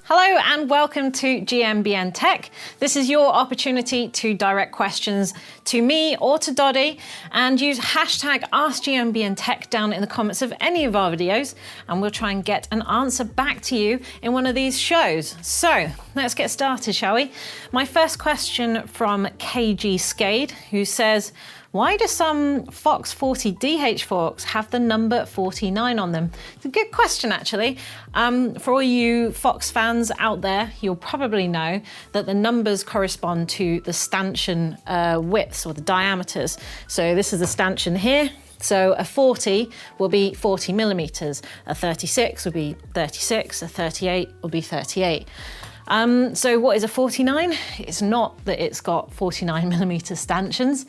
Hello and welcome to GMBN Tech. This is your opportunity to direct questions to me or to Doddy and use hashtag Ask GMBN Tech down in the comments of any of our videos and we'll try and get an answer back to you in one of these shows. So let's get started, shall we? My first question from KG Skade, who says, why do some Fox 40 DH forks have the number 49 on them? It's a good question, actually. For all you Fox fans out there, you'll probably know that the numbers correspond to the stanchion widths or the diameters. So this is the stanchion here. So a 40 will be 40 millimeters, a 36 will be 36, a 38 will be 38. So what is a 49? It's not that it's got 49 millimeter stanchions.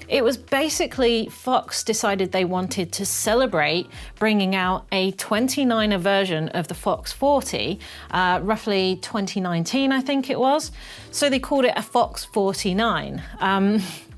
It was basically Fox decided they wanted to celebrate bringing out a 29er version of the Fox 40, roughly 2019, I think it was. So they called it a Fox 49.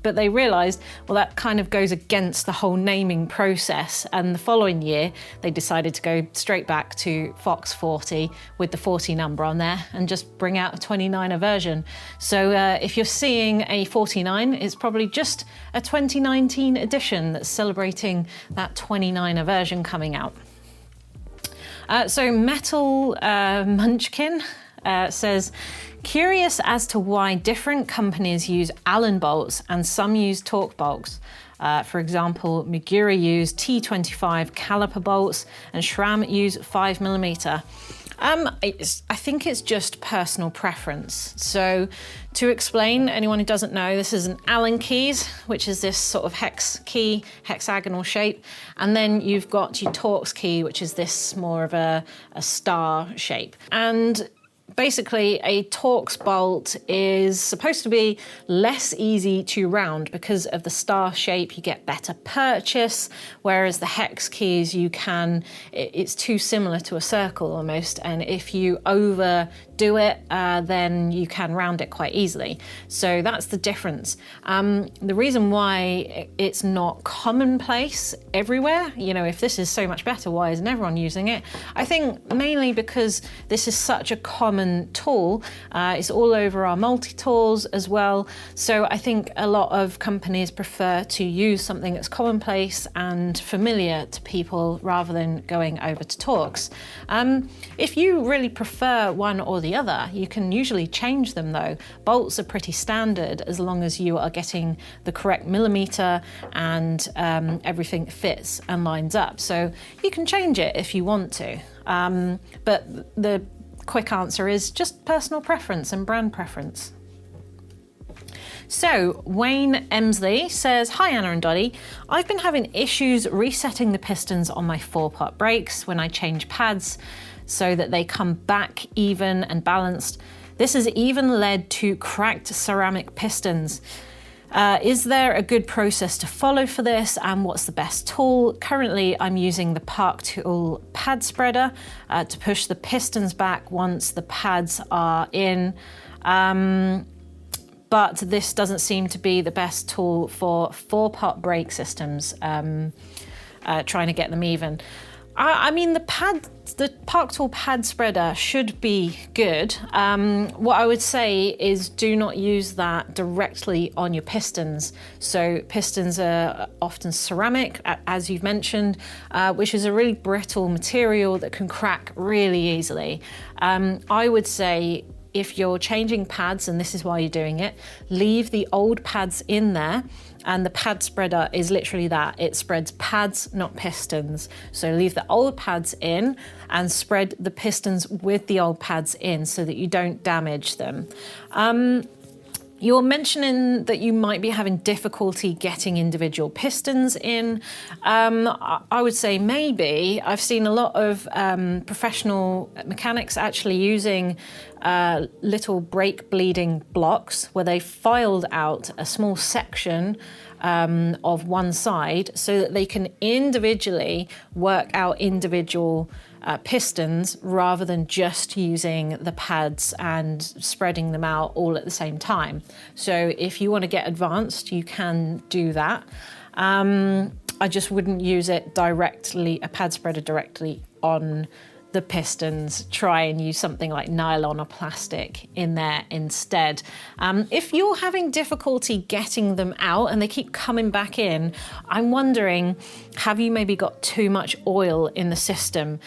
But they realised, well, that kind of goes against the whole naming process. And the following year, they decided to go straight back to Fox 40 with the 40 number on there and just bring out a 29er version. So if you're seeing a 49, it's probably just a 2019 edition that's celebrating that 29er version coming out. So Metal Munchkin says, curious as to why different companies use Allen bolts and some use Torx bolts. For example, Magura use T25 caliper bolts and SRAM use 5mm. I think it's just personal preference. So to explain, anyone who doesn't know, this is an Allen keys, which is this sort of hex key, hexagonal shape. And then you've got your Torx key, which is this more of a star shape. And basically, a Torx bolt is supposed to be less easy to round because of the star shape. You get better purchase, whereas the hex keys, it's too similar to a circle almost. And if you overdo it, then you can round it quite easily. So that's the difference. The reason why it's not commonplace everywhere, if this is so much better, why isn't everyone using it? I think mainly because this is such a common tool. It's all over our multi-tools as well. So I think a lot of companies prefer to use something that's commonplace and familiar to people rather than going over to Torx. If you really prefer one or the other, you can usually change them though. Bolts are pretty standard as long as you are getting the correct millimeter and everything fits and lines up. So you can change it if you want to. But the quick answer is just personal preference and brand preference. So Wayne Emsley says, hi Anna and Doddy, I've been having issues resetting the pistons on my 4-pot brakes when I change pads so that they come back even and balanced. This has even led to cracked ceramic pistons. Is there a good process to follow for this and what's the best tool? Currently, I'm using the Park Tool pad spreader to push the pistons back once the pads are in. But this doesn't seem to be the best tool for 4-pot brake systems, trying to get them even. I mean, the Park Tool pad spreader should be good. What I would say is do not use that directly on your pistons. So pistons are often ceramic, as you've mentioned, which is a really brittle material that can crack really easily. I would say if you're changing pads, and this is why you're doing it, leave the old pads in there. And the pad spreader is literally that. It spreads pads, not pistons. So leave the old pads in and spread the pistons with the old pads in so that you don't damage them. You're mentioning that you might be having difficulty getting individual pistons in. I would say maybe. I've seen a lot of professional mechanics actually using little brake bleeding blocks where they filed out a small section of one side so that they can individually work out individual pistons rather than just using the pads and spreading them out all at the same time. So if you want to get advanced, you can do that. I just wouldn't use it directly, a pad spreader directly on the pistons, try and use something like nylon or plastic in there instead. If you're having difficulty getting them out and they keep coming back in, I'm wondering, have you maybe got too much oil in the system?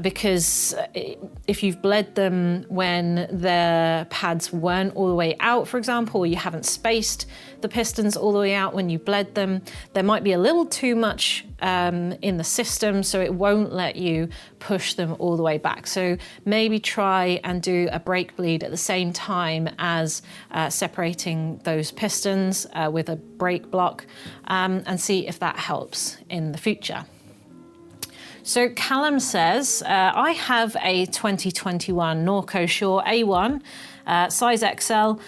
Because if you've bled them when the pads weren't all the way out, for example, or you haven't spaced the pistons all the way out when you bled them, there might be a little too much in the system, so it won't let you push them all the way back. So maybe try and do a brake bleed at the same time as separating those pistons with a brake block, and see if that helps in the future. So Callum says, I have a 2021 Norco Shore A1, size XL.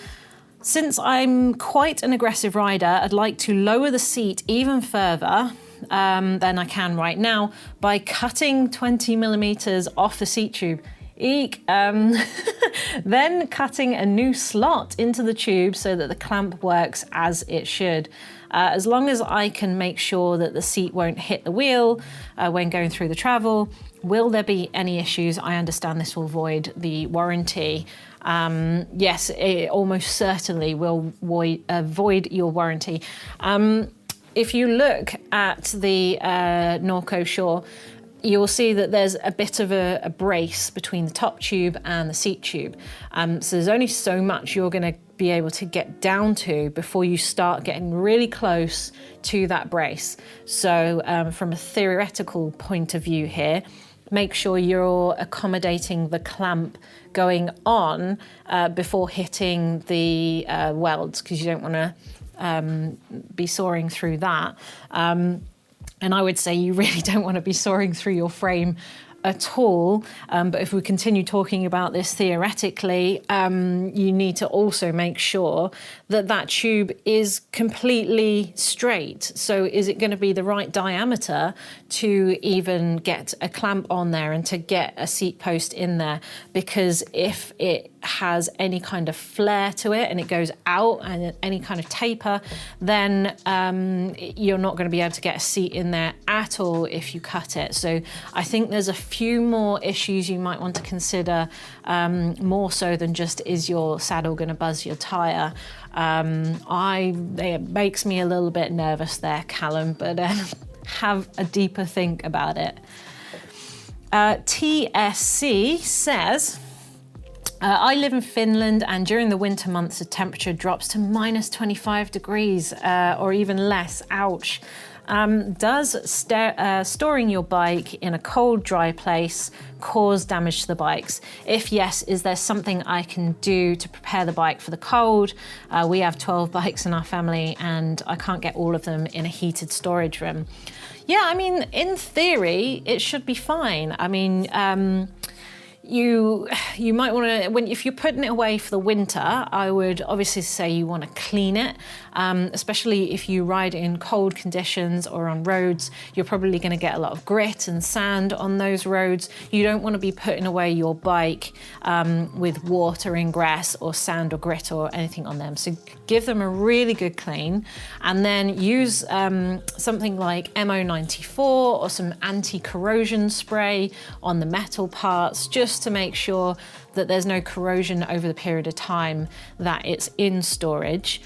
Since I'm quite an aggressive rider, I'd like to lower the seat even further than I can right now by cutting 20 millimeters off the seat tube. Eek. Then cutting a new slot into the tube so that the clamp works as it should. As long as I can make sure that the seat won't hit the wheel when going through the travel. Will there be any issues? I understand this will void the warranty. Yes, it almost certainly will void your warranty. If you look at the Norco Shore, you'll see that there's a bit of a brace between the top tube and the seat tube. So there's only so much you're going to be able to get down to before you start getting really close to that brace. So from a theoretical point of view here, make sure you're accommodating the clamp going on before hitting the welds, because you don't want to be sawing through that. And I would say you really don't want to be sawing through your frame at all. But if we continue talking about this theoretically, you need to also make sure that that tube is completely straight. So is it going to be the right diameter to even get a clamp on there and to get a seat post in there? Because if it has any kind of flare to it and it goes out and any kind of taper, then you're not going to be able to get a seat in there at all if you cut it. So I think there's a few more issues you might want to consider, more so than just, is your saddle going to buzz your tire? It makes me a little bit nervous there, Callum, but have a deeper think about it. TSC says, I live in Finland, and during the winter months the temperature drops to minus 25 degrees or even less. Ouch. Does storing your bike in a cold, dry place cause damage to the bikes? If yes, is there something I can do to prepare the bike for the cold? We have 12 bikes in our family and I can't get all of them in a heated storage room. Yeah, I mean, in theory, it should be fine. I mean, you might want to, if you're putting it away for the winter, I would obviously say you want to clean it, especially if you ride in cold conditions or on roads. You're probably going to get a lot of grit and sand on those roads. You don't want to be putting away your bike with water, ingress, or sand or grit or anything on them. So give them a really good clean, and then use something like MO94 or some anti-corrosion spray on the metal parts, just to make sure that there's no corrosion over the period of time that it's in storage.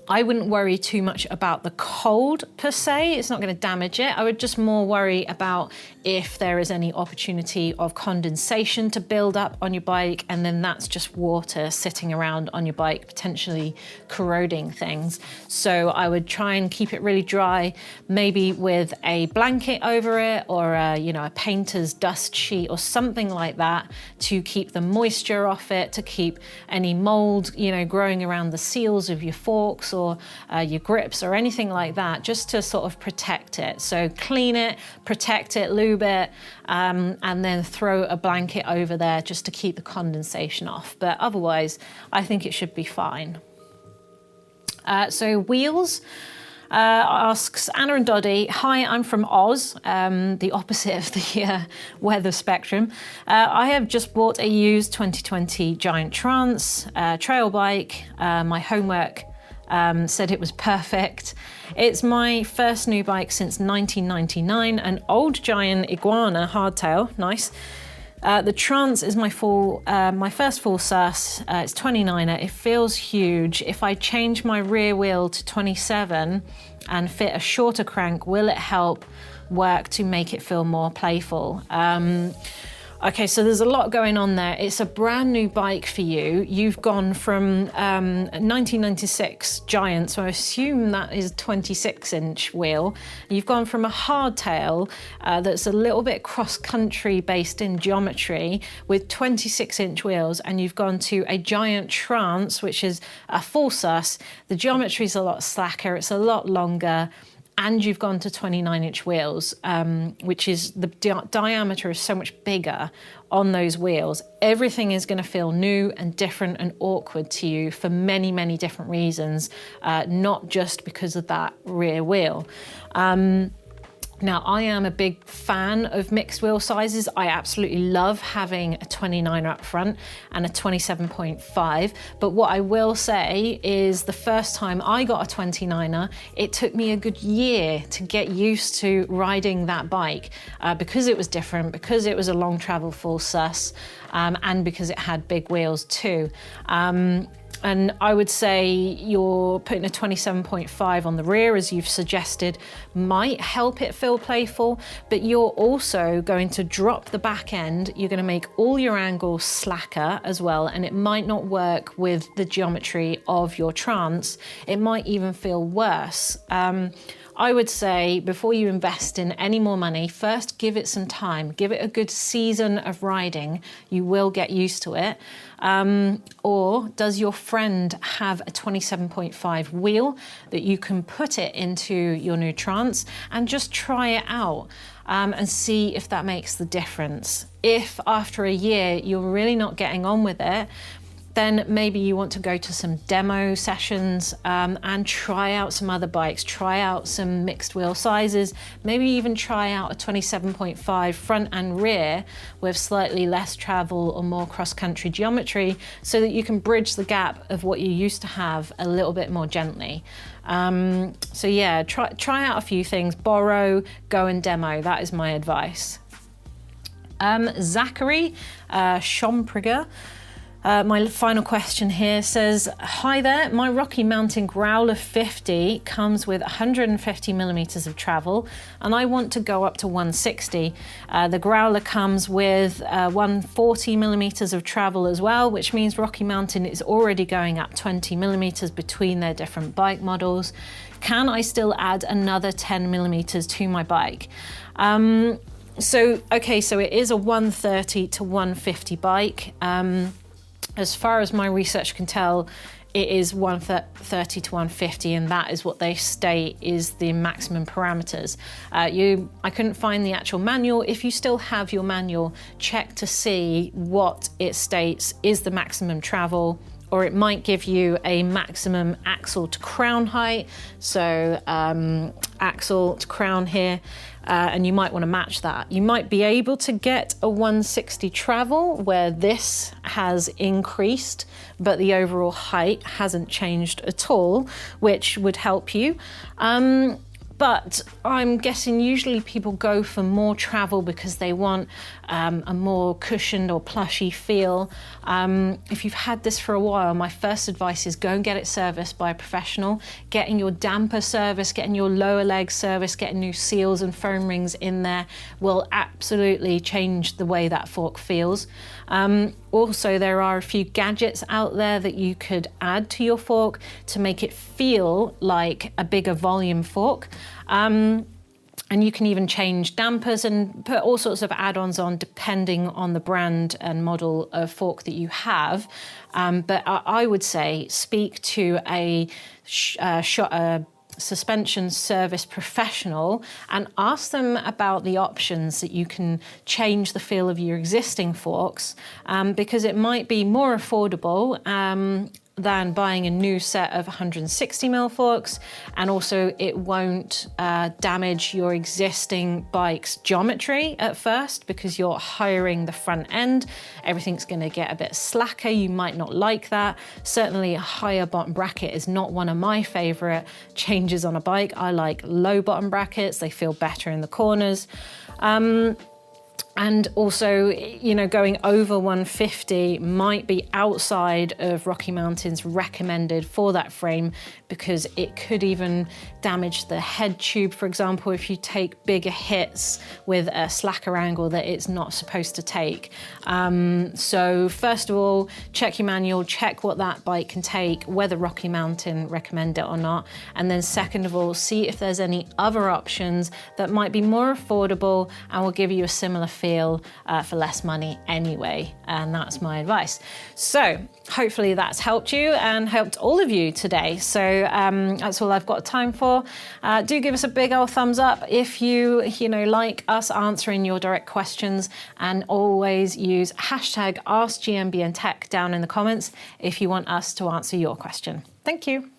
I wouldn't worry too much about the cold per se. It's not going to damage it. I would just more worry about if there is any opportunity of condensation to build up on your bike, and then that's just water sitting around on your bike, potentially corroding things. So I would try and keep it really dry, maybe with a blanket over it, or a painter's dust sheet or something like that, to keep the moisture off it, to keep any mold, growing around the seals of your forks or your grips or anything like that, just to sort of protect it. So clean it, protect it, lube it, and then throw a blanket over there just to keep the condensation off. But otherwise, I think it should be fine. So wheels. Asks Anna and Doddy, hi, I'm from Oz, the opposite of the weather spectrum. I have just bought a used 2020 Giant Trance trail bike. My homework said it was perfect. It's my first new bike since 1999, an old giant iguana hardtail, nice. The Trance is my first full sus. It's 29er. It feels huge. If I change my rear wheel to 27 and fit a shorter crank, will it help work to make it feel more playful? Okay, so there's a lot going on there. It's a brand new bike for you. You've gone from 1996 Giant, so I assume that is a 26-inch wheel. You've gone from a hardtail that's a little bit cross-country based in geometry with 26-inch wheels, and you've gone to a Giant Trance, which is a full sus. The geometry's a lot slacker, it's a lot longer, and you've gone to 29-inch wheels, which is the diameter is so much bigger on those wheels. Everything is going to feel new and different and awkward to you for many, many different reasons, not just because of that rear wheel. Now, I am a big fan of mixed wheel sizes. I absolutely love having a 29er up front and a 27.5. But what I will say is the first time I got a 29er, it took me a good year to get used to riding that bike because it was different, because it was a long travel full sus, and because it had big wheels too. And I would say you're putting a 27.5 on the rear, as you've suggested, might help it feel playful, but you're also going to drop the back end. You're going to make all your angles slacker as well, and it might not work with the geometry of your Trance. It might even feel worse. I would say before you invest in any more money, first give it some time. Give it a good season of riding. You will get used to it. Or does your friend have a 27.5 wheel that you can put it into your new Trance and just try it out and see if that makes the difference? If after a year you're really not getting on with it, then maybe you want to go to some demo sessions and try out some other bikes, try out some mixed wheel sizes, maybe even try out a 27.5 front and rear with slightly less travel or more cross-country geometry so that you can bridge the gap of what you used to have a little bit more gently. So yeah, try out a few things, borrow, go and demo, that is my advice. Zachary Schompriger, my final question here says, hi there, my Rocky Mountain Growler 50 comes with 150 millimeters of travel and I want to go up to 160. The Growler comes with 140 millimeters of travel as well, which means Rocky Mountain is already going up 20 millimeters between their different bike models. Can I still add another 10 millimeters to my bike? So it is a 130 to 150 bike. As far as my research can tell, it is 130 to 150, and that is what they state is the maximum parameters. I couldn't find the actual manual. If you still have your manual, check to see what it states is the maximum travel, or it might give you a maximum axle to crown height. So axle to crown here, and you might want to match that. You might be able to get a 160 travel where this has increased, but the overall height hasn't changed at all, which would help you. But I'm guessing usually people go for more travel because they want a more cushioned or plushy feel. If you've had this for a while, my first advice is go and get it serviced by a professional. Getting your damper service, getting your lower leg service, getting new seals and foam rings in there will absolutely change the way that fork feels. Also, there are a few gadgets out there that you could add to your fork to make it feel like a bigger volume fork. And you can even change dampers and put all sorts of add-ons on depending on the brand and model of fork that you have. But I would say speak to a suspension service professional and ask them about the options that you can change the feel of your existing forks, because it might be more affordable than buying a new set of 160mm forks, and also it won't damage your existing bike's geometry at first because you're hiring the front end. Everything's going to get a bit slacker. You might not like that. Certainly a higher bottom bracket is not one of my favorite changes on a bike. I like low bottom brackets. They feel better in the corners. And also, you know, going over 150 might be outside of Rocky Mountain's recommended for that frame, because it could even damage the head tube, for example, if you take bigger hits with a slacker angle that it's not supposed to take. So first of all, check your manual, check what that bike can take, whether Rocky Mountain recommend it or not. And then second of all, see if there's any other options that might be more affordable and will give you a similar feel for less money anyway. And that's my advice. So hopefully that's helped you and helped all of you today. So that's all I've got time for. Do give us a big old thumbs up if you like us answering your direct questions, and always use hashtag Ask GMBN Tech down in the comments if you want us to answer your question. Thank you.